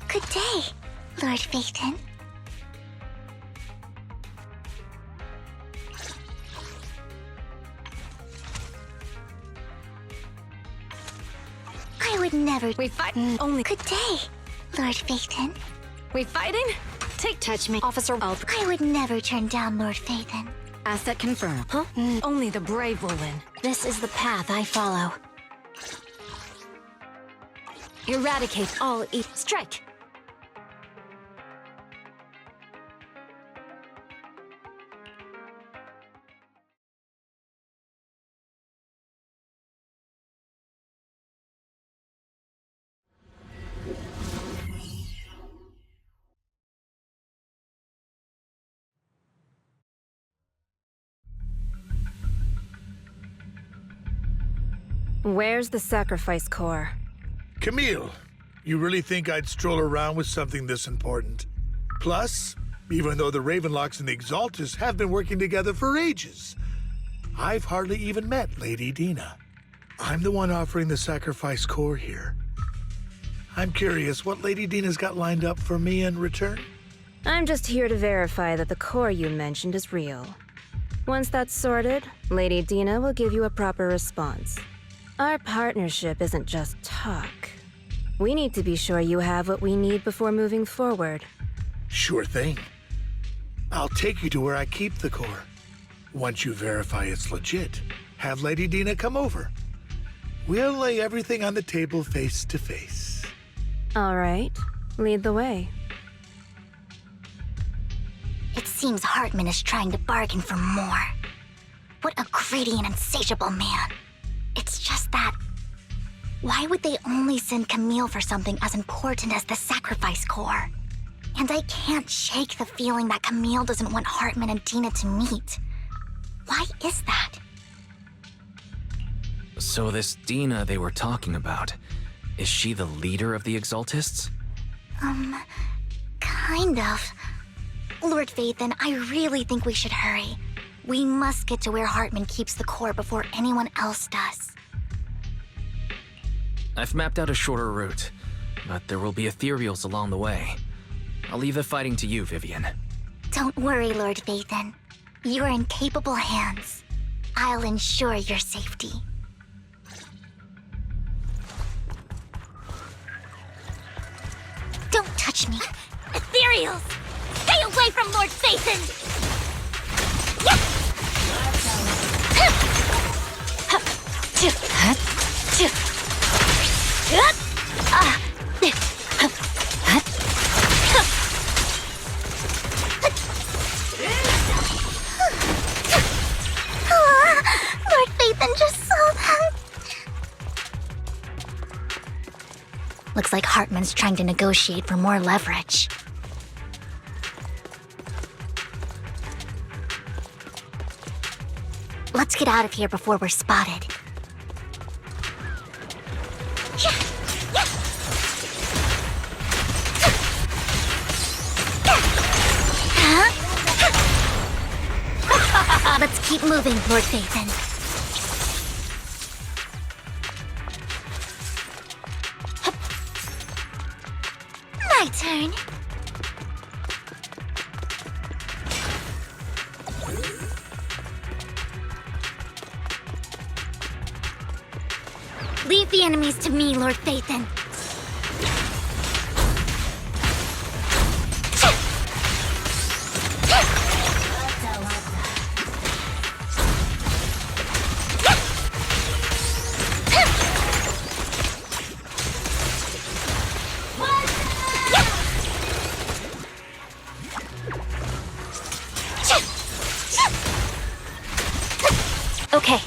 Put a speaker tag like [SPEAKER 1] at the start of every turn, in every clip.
[SPEAKER 1] Good day, Lord Phaethon. I would never...
[SPEAKER 2] We fight only...
[SPEAKER 1] Good day, Lord Phaethon.
[SPEAKER 2] We fighting? Touch me, Officer Alp.
[SPEAKER 1] I would never turn down Lord Phaethon.
[SPEAKER 2] Asset confirmed. Huh? Only the brave will win.
[SPEAKER 1] This is the path I follow.
[SPEAKER 2] Eradicate all strike! Where's the sacrifice core?
[SPEAKER 3] Camille, you really think I'd stroll around with something this important? Plus, even though the Ravenlocks and the Exaltus have been working together for ages, I've hardly even met Lady Dina. I'm the one offering the sacrifice core here. I'm curious what Lady Dina's got lined up for me in return?
[SPEAKER 2] I'm just here to verify that the core you mentioned is real. Once that's sorted, Lady Dina will give you a proper response. Our partnership isn't just talk. We need to be sure you have what we need before moving forward.
[SPEAKER 3] Sure thing. I'll take you to where I keep the core. Once you verify it's legit, have Lady Dina come over. We'll lay everything on the table face to face.
[SPEAKER 2] All right, lead the way.
[SPEAKER 1] It seems Hartman is trying to bargain for more. What a greedy and insatiable man. It's just that... Why would they only send Camille for something as important as the sacrifice core? And I can't shake the feeling that Camille doesn't want Hartman and Dina to meet. Why is that?
[SPEAKER 4] So this Dina they were talking about, is she the leader of the Exaltists?
[SPEAKER 1] Kind of. Lord Phaethon, I really think we should hurry. We must get to where Hartman keeps the core before anyone else does.
[SPEAKER 4] I've mapped out a shorter route, but there will be ethereals along the way. I'll leave the fighting to you, Vivian.
[SPEAKER 1] Don't worry, Lord Phaethon. You're in capable hands. I'll ensure your safety. Don't touch me. Ethereals! Stay away from Lord Phaethon! Lord Phaethon just saw that. Looks like Hartman's trying to negotiate for more leverage. Let's get out of here before we're spotted. Let's keep moving, Lord Phaethon. My turn. Leave the enemies to me, Lord Phaethon. Okay.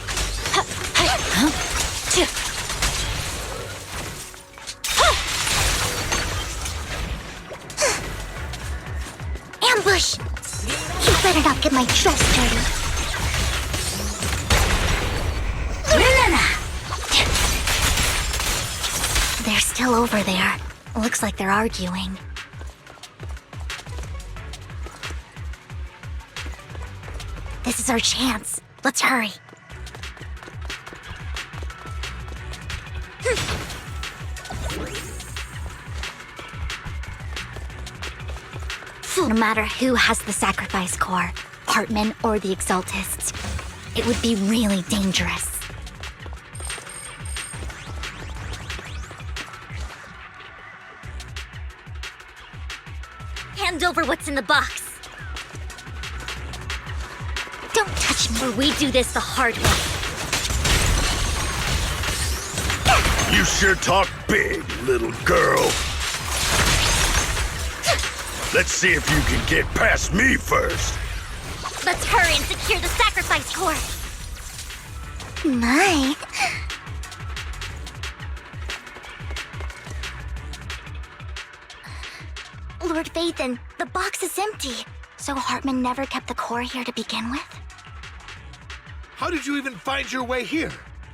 [SPEAKER 1] Ambush! You better not get my dress dirty. They're still over there. Looks like they're arguing. This is our chance. Let's hurry. No matter who has the sacrifice core, Hartman or the Exaltists, it would be really dangerous. Hand over what's in the box. Don't touch me, or we do this the hard way.
[SPEAKER 5] You sure talk big, little girl. Let's see if you can get past me first.
[SPEAKER 1] Let's hurry and secure the sacrifice core. My. Lord Vathan, the box is empty. So Hartman never kept the core here to begin with?
[SPEAKER 3] How did you even find your way here?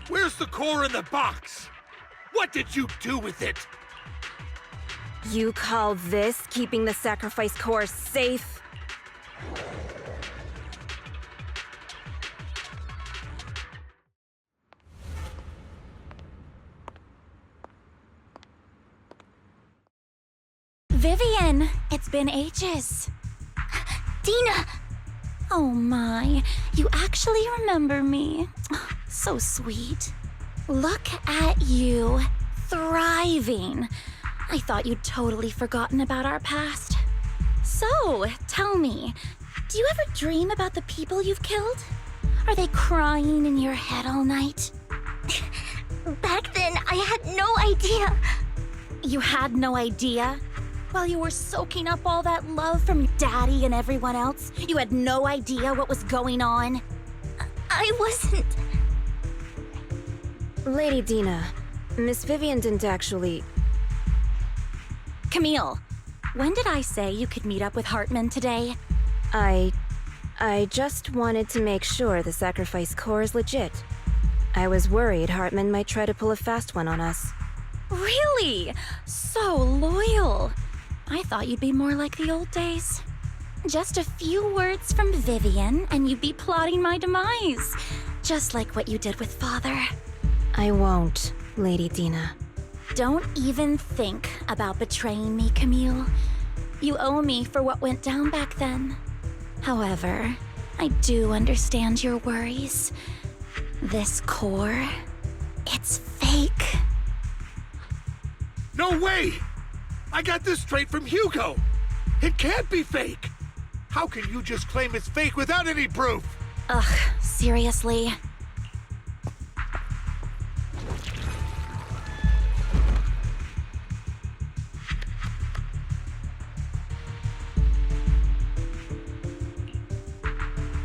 [SPEAKER 3] Where's the core in the box? What did you do with it?
[SPEAKER 2] You call this keeping the sacrifice core safe?
[SPEAKER 6] Vivian, it's been ages.
[SPEAKER 1] Dina!
[SPEAKER 6] Oh my, you actually remember me. So sweet. Look at you, thriving. I thought you'd totally forgotten about our past. So, tell me, do you ever dream about the people you've killed? Are they crying in your head all night?
[SPEAKER 1] Back then, I had no idea.
[SPEAKER 6] You had no idea? While you were soaking up all that love from Daddy and everyone else, you had no idea what was going on?
[SPEAKER 1] I wasn't.
[SPEAKER 2] Lady Dina, Miss Vivian didn't actually...
[SPEAKER 6] Camille, when did I say you could meet up with Hartman today?
[SPEAKER 2] I just wanted to make sure the sacrifice core is legit. I was worried Hartman might try to pull a fast one on us.
[SPEAKER 6] Really? So loyal. I thought you'd be more like the old days. Just a few words from Vivian and you'd be plotting my demise. Just like what you did with Father.
[SPEAKER 2] I won't, Lady Dina.
[SPEAKER 6] Don't even think about betraying me, Camille. You owe me for what went down back then. However, I do understand your worries. This core, it's fake.
[SPEAKER 3] No way! I got this straight from Hugo. It can't be fake. How can you just claim it's fake without any proof?
[SPEAKER 6] Ugh, seriously.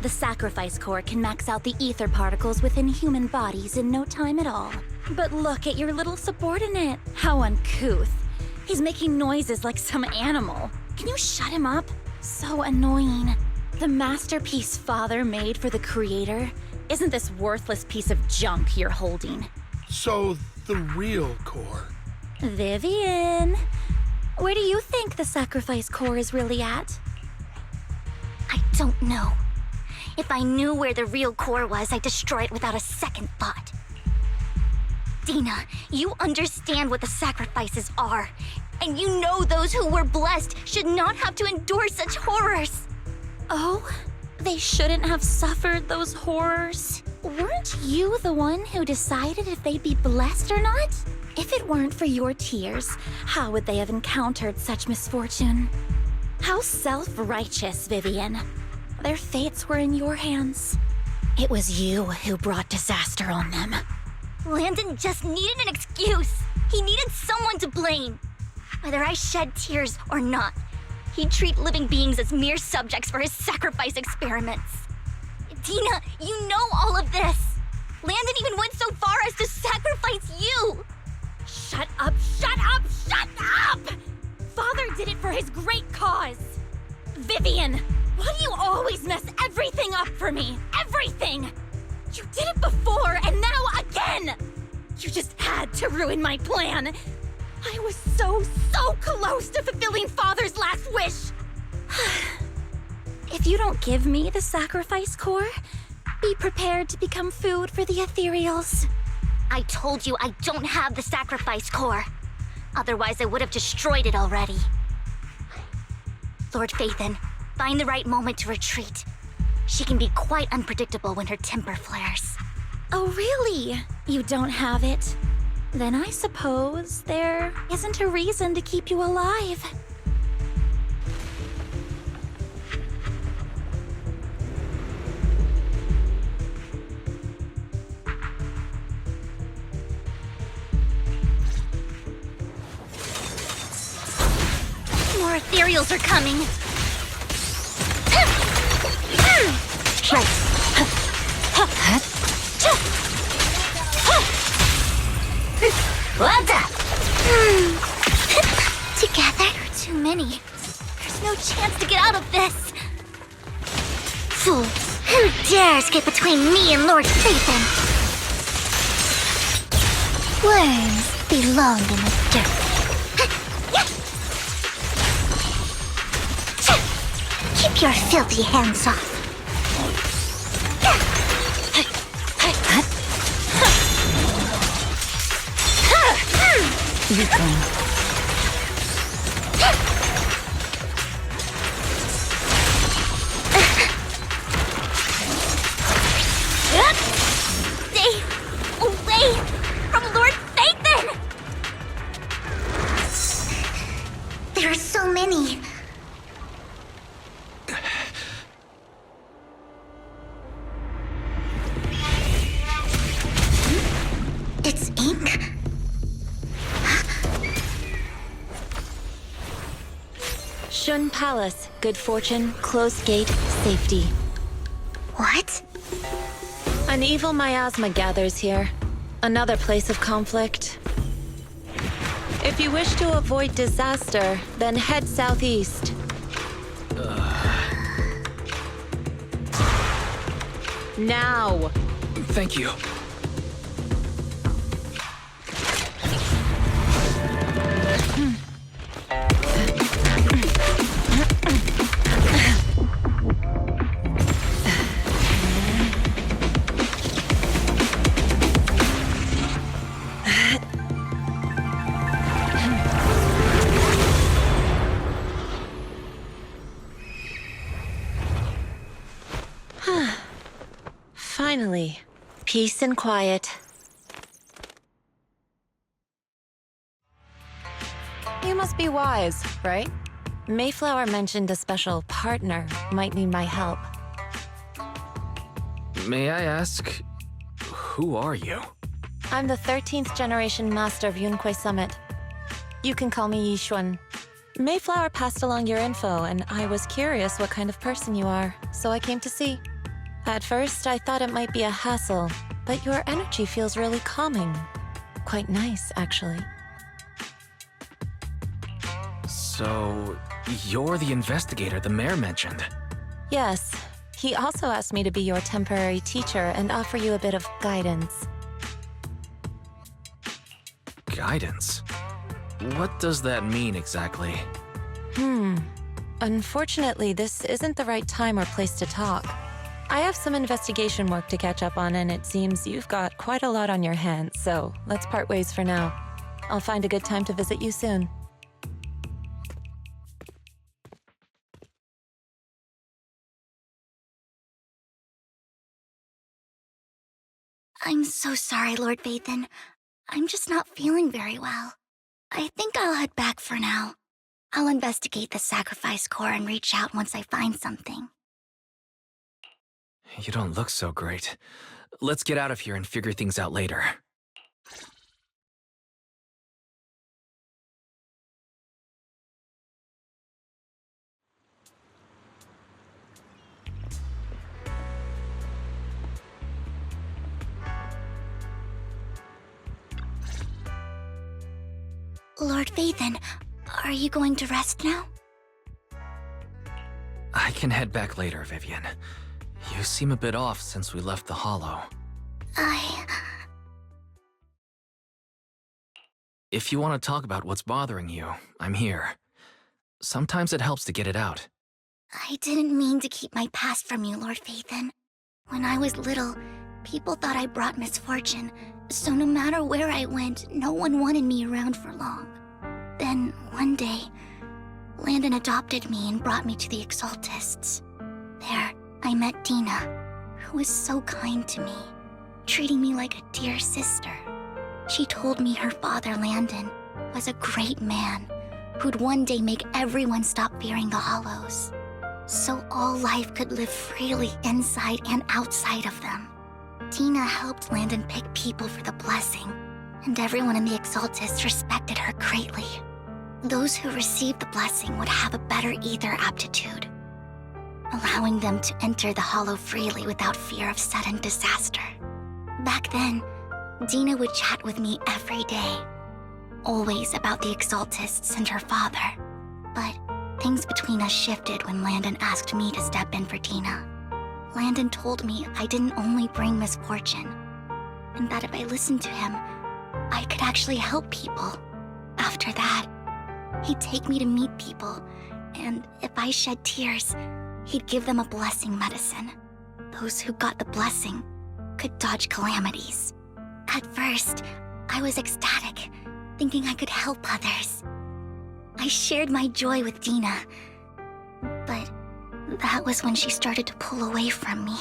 [SPEAKER 6] The sacrifice core can max out the ether particles within human bodies in no time at all. But look at your little subordinate. How uncouth. He's making noises like some animal. Can you shut him up? So annoying. The masterpiece Father made for the Creator isn't this worthless piece of junk you're holding.
[SPEAKER 3] So, the real core.
[SPEAKER 6] Vivian, where do you think the sacrifice core is really at?
[SPEAKER 1] I don't know. If I knew where the real core was, I'd destroy it without a second thought. Dina, you understand what the sacrifices are. And you know those who were blessed should not have to endure such horrors.
[SPEAKER 6] Oh, they shouldn't have suffered those horrors. Weren't you the one who decided if they'd be blessed or not? If it weren't for your tears, how would they have encountered such misfortune? How self-righteous, Vivian. Their fates were in your hands. It was you who brought disaster on them.
[SPEAKER 1] Landon just needed an excuse. He needed someone to blame. Whether I shed tears or not, he'd treat living beings as mere subjects for his sacrifice experiments. Dina, you know all of this. Landon even went so far as to sacrifice you.
[SPEAKER 6] Shut up, shut up, shut up! Father did it for his great cause. Vivian, why do you always mess everything up for me? Everything! You did it before, and now again! You just had to ruin my plan. I was so close to fulfilling Father's last wish. If you don't give me the sacrifice core, be prepared to become food for the ethereals.
[SPEAKER 1] I told you I don't have the sacrifice core. Otherwise, I would have destroyed it already. Lord Phaethon, find the right moment to retreat. She can be quite unpredictable when her temper flares.
[SPEAKER 6] Oh, really? You don't have it? Then I suppose there isn't a reason to keep you alive.
[SPEAKER 1] More ethereals are coming. Together? There are too many. There's no chance to get out of this. Fool! Who dares get between me and Lord Phaethon? Worms belong in the dirt. Keep your filthy hands off. Stay away from Lord Phaethon! There are so many. It's ink?
[SPEAKER 6] Shun Palace, good fortune, closed gate, safety.
[SPEAKER 1] What?
[SPEAKER 6] An evil miasma gathers here. Another place of conflict. If you wish to avoid disaster, then head southeast. Now!
[SPEAKER 4] Thank you.
[SPEAKER 6] Finally, peace and quiet. You must be wise, right? Mayflower mentioned a special partner might need my help.
[SPEAKER 4] May I ask, who are you?
[SPEAKER 6] I'm the 13th generation master of Yunque Summit. You can call me Yixuan. Mayflower passed along your info, and I was curious what kind of person you are, so I came to see. At first, I thought it might be a hassle, but your energy feels really calming. Quite nice, actually.
[SPEAKER 4] So, you're the investigator the mayor mentioned.
[SPEAKER 6] Yes. He also asked me to be your temporary teacher and offer you a bit of guidance.
[SPEAKER 4] Guidance? What does that mean exactly?
[SPEAKER 6] Unfortunately, this isn't the right time or place to talk. I have some investigation work to catch up on, and it seems you've got quite a lot on your hands, so let's part ways for now. I'll find a good time to visit you soon.
[SPEAKER 1] I'm so sorry, Lord Phaethon. I'm just not feeling very well. I think I'll head back for now. I'll investigate the sacrifice core and reach out once I find something.
[SPEAKER 4] You don't look so great. Let's get out of here and figure things out later.
[SPEAKER 1] Lord Phaethon, are you going to rest now?
[SPEAKER 4] I can head back later, Vivian. You seem a bit off since we left the Hollow. If you want to talk about what's bothering you, I'm here. Sometimes it helps to get it out.
[SPEAKER 1] I didn't mean to keep my past from you, Lord Phaethon. When I was little, people thought I brought misfortune, so no matter where I went, no one wanted me around for long. Then, one day, Landon adopted me and brought me to the Exaltists. There, I met Dina, who was so kind to me, treating me like a dear sister. She told me her father, Landon, was a great man who'd one day make everyone stop fearing the Hollows, so all life could live freely inside and outside of them. Dina helped Landon pick people for the blessing, and everyone in the Exaltists respected her greatly. Those who received the blessing would have a better ether aptitude, allowing them to enter the Hollow freely without fear of sudden disaster. Back then, Dina would chat with me every day, always about the Exaltists and her father. But things between us shifted when Landon asked me to step in for Dina. Landon told me I didn't only bring misfortune, and that if I listened to him, I could actually help people. After that, he'd take me to meet people, and if I shed tears, he'd give them a blessing medicine. Those who got the blessing could dodge calamities. At first, I was ecstatic, thinking I could help others. I shared my joy with Dina, but that was when she started to pull away from me.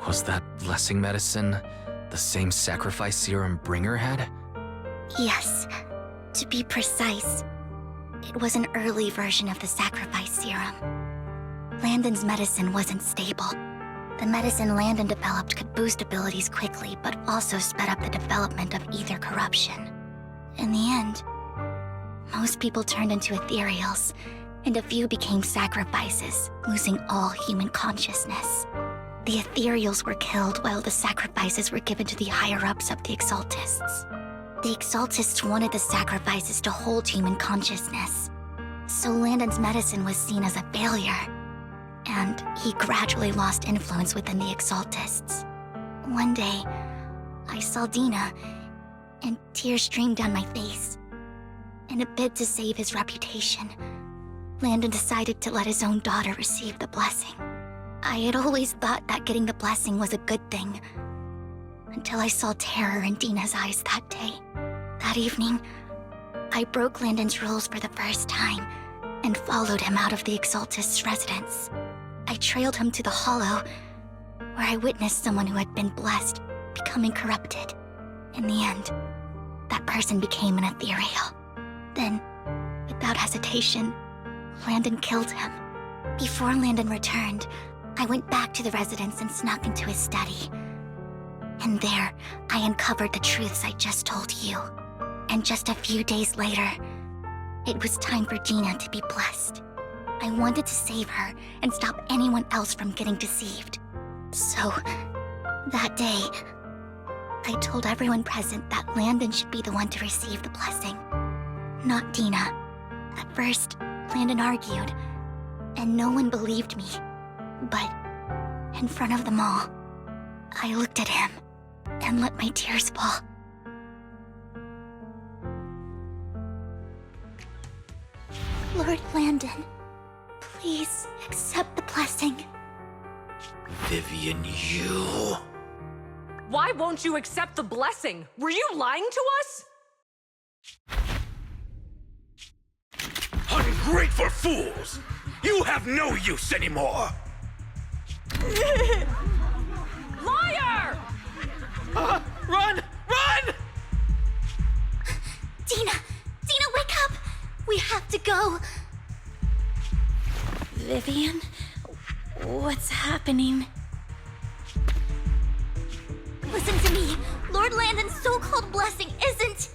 [SPEAKER 4] Was that blessing medicine the same sacrifice serum Bringer had?
[SPEAKER 1] Yes, to be precise, it was an early version of the sacrifice serum. Landon's medicine wasn't stable. The medicine Landon developed could boost abilities quickly, but also sped up the development of ether corruption. In the end, most people turned into ethereals, and a few became sacrifices, losing all human consciousness. The ethereals were killed while the sacrifices were given to the higher-ups of the Exaltists. The Exaltists wanted the sacrifices to hold human consciousness, so Landon's medicine was seen as a failure, and he gradually lost influence within the Exaltists. One day, I saw Dina, and tears streamed down my face. In a bid to save his reputation, Landon decided to let his own daughter receive the blessing. I had always thought that getting the blessing was a good thing, until I saw terror in Dina's eyes that day. That evening, I broke Landon's rules for the first time and followed him out of the Exaltist's residence. I trailed him to the Hollow, where I witnessed someone who had been blessed becoming corrupted. In the end, that person became an ethereal. Then, without hesitation, Landon killed him. Before Landon returned, I went back to the residence and snuck into his study. And there, I uncovered the truths I just told you. And just a few days later, it was time for Dina to be blessed. I wanted to save her and stop anyone else from getting deceived. So, that day, I told everyone present that Landon should be the one to receive the blessing, not Dina. At first, Landon argued, and no one believed me. But, in front of them all, I looked at him and let my tears fall. Lord Landon, please accept the blessing.
[SPEAKER 5] Vivian, you...
[SPEAKER 7] Why won't you accept the blessing? Were you lying to us?
[SPEAKER 5] Ungrateful fools! You have no use anymore!
[SPEAKER 7] Liar!
[SPEAKER 5] Run! Run!
[SPEAKER 1] Dina! Dina, wake up! We have to go!
[SPEAKER 6] Vivian, what's happening?
[SPEAKER 1] Listen to me! Lord Landon's so-called blessing isn't...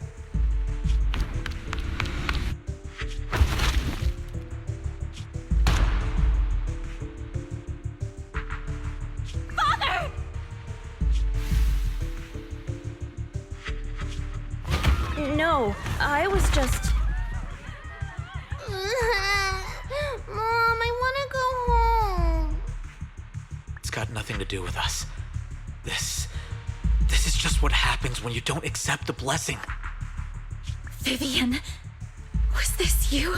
[SPEAKER 1] Father!
[SPEAKER 2] No, I was just...
[SPEAKER 1] Mom, I want to go home.
[SPEAKER 8] It's got nothing to do with us. This is just what happens when you don't accept the blessing.
[SPEAKER 6] Vivian, was this you?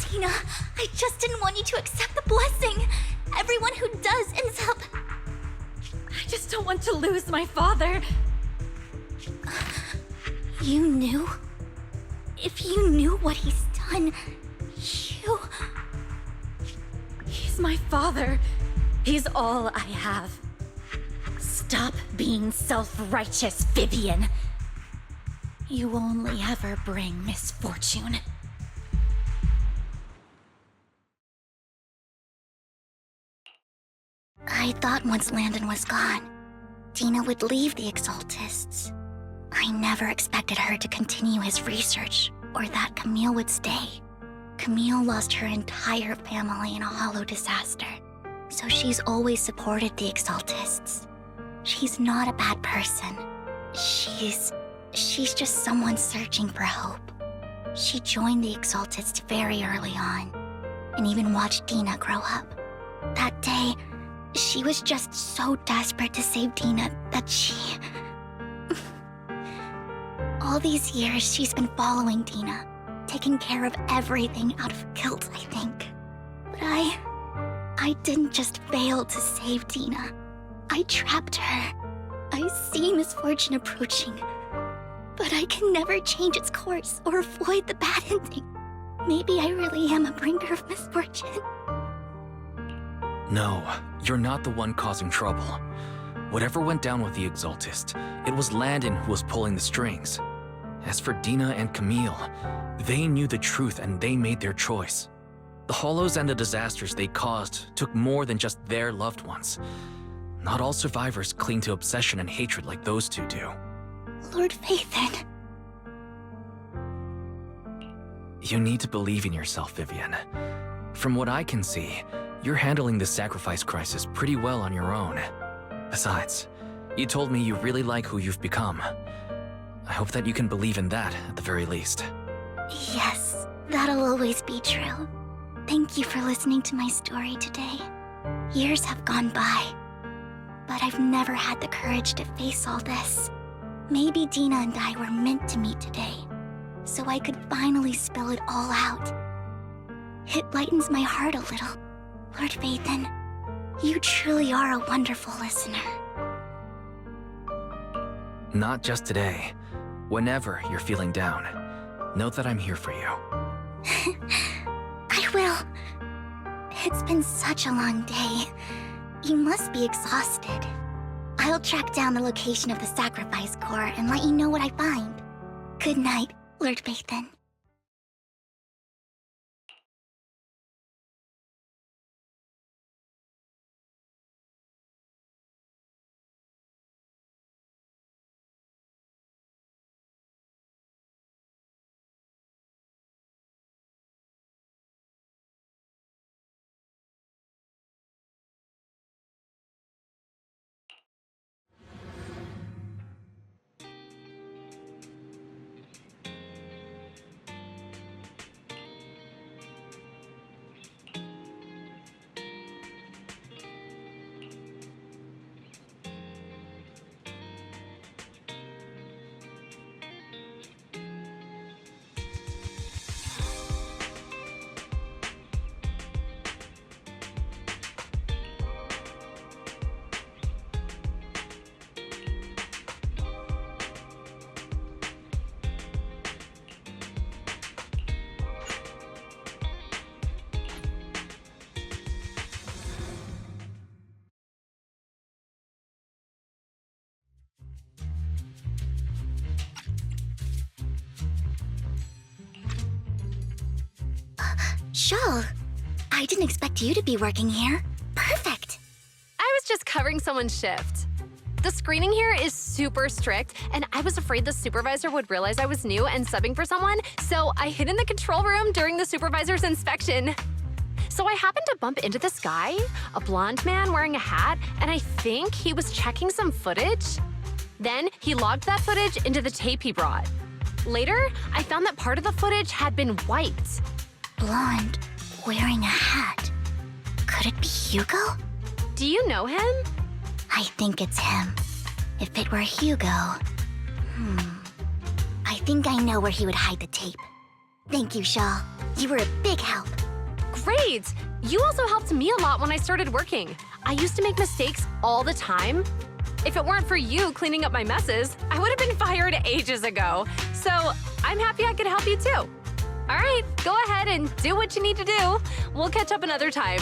[SPEAKER 1] Dina, I just didn't want you to accept the blessing. Everyone who does ends up...
[SPEAKER 6] I just don't want to lose my father.
[SPEAKER 1] You knew? If you knew what he's done, you...
[SPEAKER 6] He's my father. He's all I have. Stop being self-righteous, Vivian. You only ever bring misfortune.
[SPEAKER 1] I thought once Landon was gone, Dina would leave the Exaltists. I never expected her to continue his research, or that Camille would stay. Camille lost her entire family in a hollow disaster, so she's always supported the Exaltists. She's not a bad person. She's just someone searching for hope. She joined the Exaltists very early on, and even watched Dina grow up. That day, she was just so desperate to save Dina that she... All these years, she's been following Dina, taking care of everything out of guilt, I think. But I didn't just fail to save Dina. I trapped her. I see misfortune approaching, but I can never change its course or avoid the bad ending. Maybe I really am a bringer of misfortune.
[SPEAKER 4] No, you're not the one causing trouble. Whatever went down with the Exaltist, it was Landon who was pulling the strings. As for Dina and Camille, they knew the truth and they made their choice. The hollows and the disasters they caused took more than just their loved ones. Not all survivors cling to obsession and hatred like those two do.
[SPEAKER 1] Lord Phaethon.
[SPEAKER 4] You need to believe in yourself, Vivian. From what I can see, you're handling this sacrifice crisis pretty well on your own. Besides, you told me you really like who you've become. I hope that you can believe in that, at the very least.
[SPEAKER 1] Yes, that'll always be true. Thank you for listening to my story today. Years have gone by, but I've never had the courage to face all this. Maybe Dina and I were meant to meet today, so I could finally spill it all out. It lightens my heart a little. Lord Phaethon, you truly are a wonderful listener.
[SPEAKER 4] Not just today. Whenever you're feeling down, know that I'm here for you.
[SPEAKER 1] I will. It's been such a long day. You must be exhausted. I'll track down the location of the sacrifice core and let you know what I find. Good night, Lord Phaethon. Shaw, I didn't expect you to be working here. Perfect.
[SPEAKER 7] I was just covering someone's shift. The screening here is super strict, and I was afraid the supervisor would realize I was new and subbing for someone, so I hid in the control room during the supervisor's inspection. So I happened to bump into this guy, a blonde man wearing a hat, and I think he was checking some footage. Then he logged that footage into the tape he brought. Later, I found that part of the footage had been wiped.
[SPEAKER 1] Blonde, wearing a hat. Could it be Hugo?
[SPEAKER 7] Do you know him?
[SPEAKER 1] I think it's him. If it were Hugo... I think I know where he would hide the tape. Thank you, Shaw. You were a big help.
[SPEAKER 7] Great! You also helped me a lot when I started working. I used to make mistakes all the time. If it weren't for you cleaning up my messes, I would have been fired ages ago. So I'm happy I could help you too. All right, go ahead and do what you need to do. We'll catch up another time.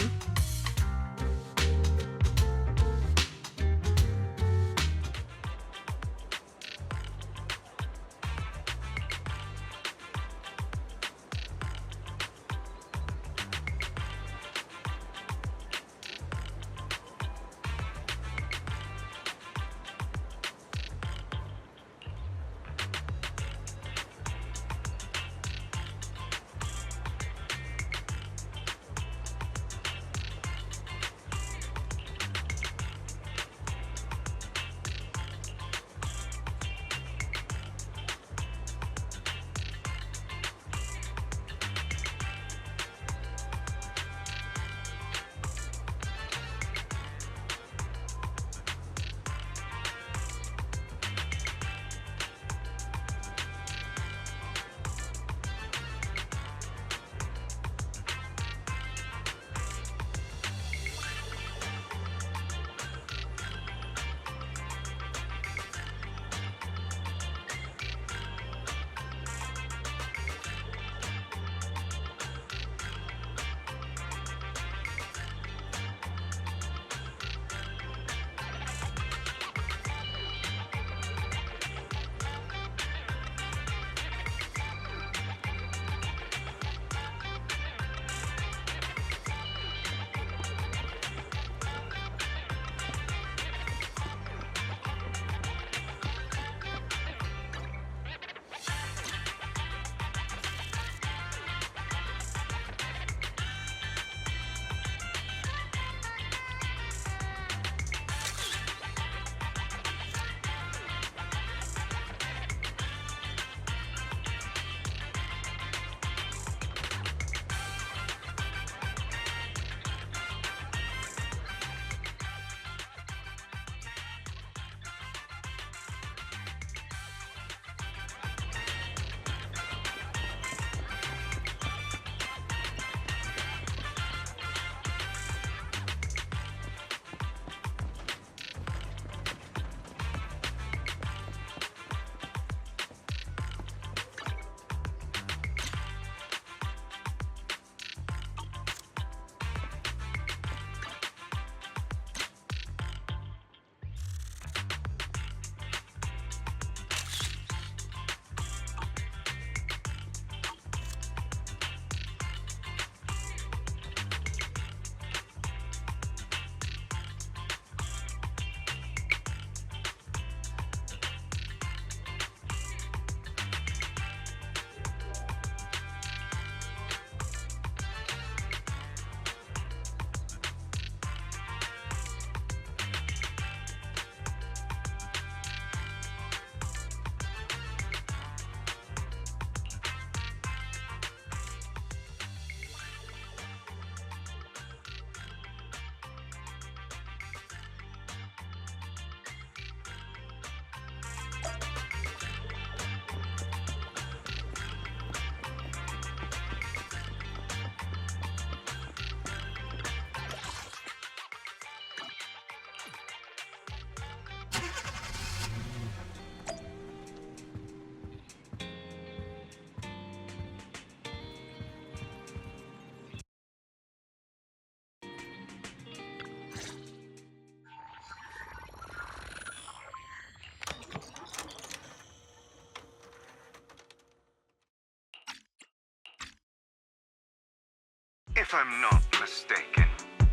[SPEAKER 9] If I'm not mistaken,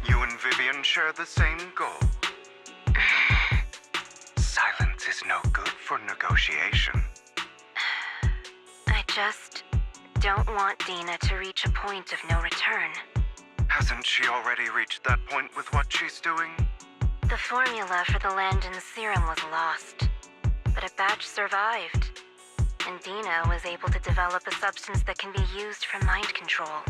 [SPEAKER 9] you and Vivian share the same goal. Silence is no good for negotiation.
[SPEAKER 2] I just don't want Dina to reach a point of no return.
[SPEAKER 9] Hasn't she already reached that point with what she's doing?
[SPEAKER 2] The formula for the Landon serum was lost, but a batch survived, and Dina was able to develop a substance that can be used for mind control.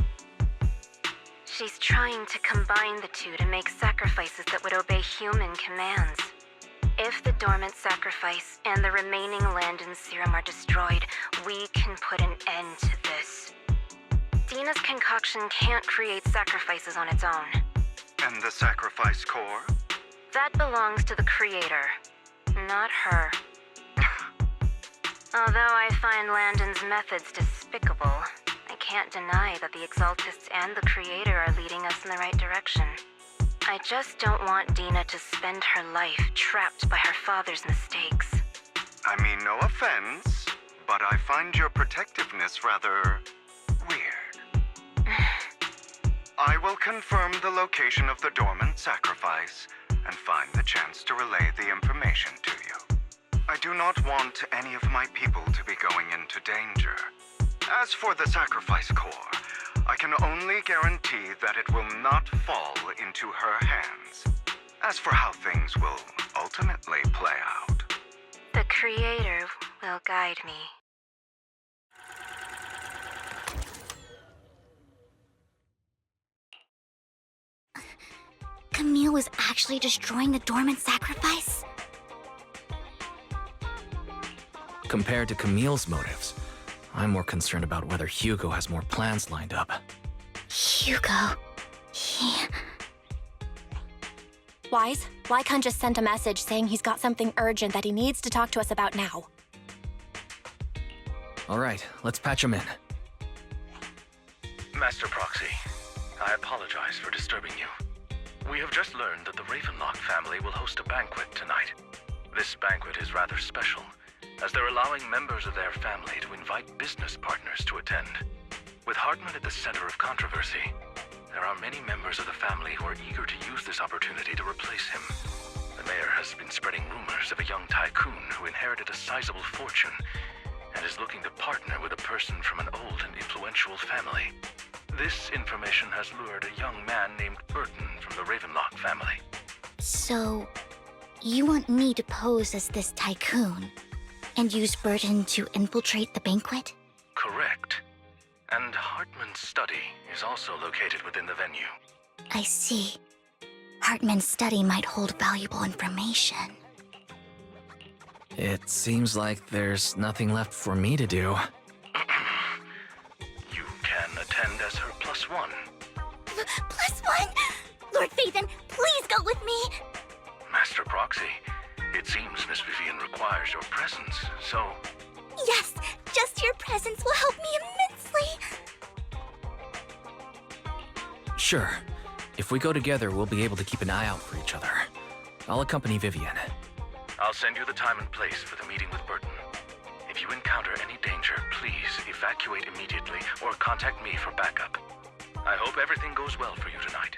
[SPEAKER 2] She's trying to combine the two to make sacrifices that would obey human commands. If the dormant sacrifice and the remaining Landon serum are destroyed, we can put an end to this. Dina's concoction can't create sacrifices on its own.
[SPEAKER 9] And the sacrifice core?
[SPEAKER 2] That belongs to the creator, not her. Although I find Landon's methods despicable, I can't deny that the Exaltists and the Creator are leading us in the right direction. I just don't want Dina to spend her life trapped by her father's mistakes.
[SPEAKER 9] I mean, no offense, but I find your protectiveness rather weird. I will confirm the location of the dormant sacrifice and find the chance to relay the information to you. I do not want any of my people to be going into danger. As for the sacrifice core, I can only guarantee that it will not fall into her hands. As for how things will ultimately play out,
[SPEAKER 2] The Creator will guide me.
[SPEAKER 1] Camille was actually destroying the dormant sacrifice?
[SPEAKER 4] Compared to Camille's motives, I'm more concerned about whether Hugo has more plans lined up.
[SPEAKER 1] Hugo... he...
[SPEAKER 6] Wise, Lycon just sent a message saying he's got something urgent that he needs to talk to us about now.
[SPEAKER 4] All right, let's patch him in.
[SPEAKER 5] Master Proxy, I apologize for disturbing you. We have just learned that the Ravenlock family will host a banquet tonight. This banquet is rather special, as they're allowing members of their family to invite business partners to attend. With Hartman at the center of controversy, there are many members of the family who are eager to use this opportunity to replace him. The mayor has been spreading rumors of a young tycoon who inherited a sizable fortune and is looking to partner with a person from an old and influential family. This information has lured a young man named Burton from the Ravenlock family.
[SPEAKER 1] So, you want me to pose as this tycoon and use Burton to infiltrate the banquet?
[SPEAKER 5] Correct. And Hartman's study is also located within the venue.
[SPEAKER 1] I see. Hartman's study might hold valuable information.
[SPEAKER 4] It seems like there's nothing left for me to do.
[SPEAKER 5] You can attend as her +1.
[SPEAKER 1] +1? Lord Faven, please go with me!
[SPEAKER 5] Master Proxy, it seems Miss Vivian requires your presence, so...
[SPEAKER 1] Yes, just your presence will help me immensely!
[SPEAKER 4] Sure. If we go together, we'll be able to keep an eye out for each other. I'll accompany Vivian.
[SPEAKER 5] I'll send you the time and place for the meeting with Burton. If you encounter any danger, please evacuate immediately or contact me for backup. I hope everything goes well for you tonight.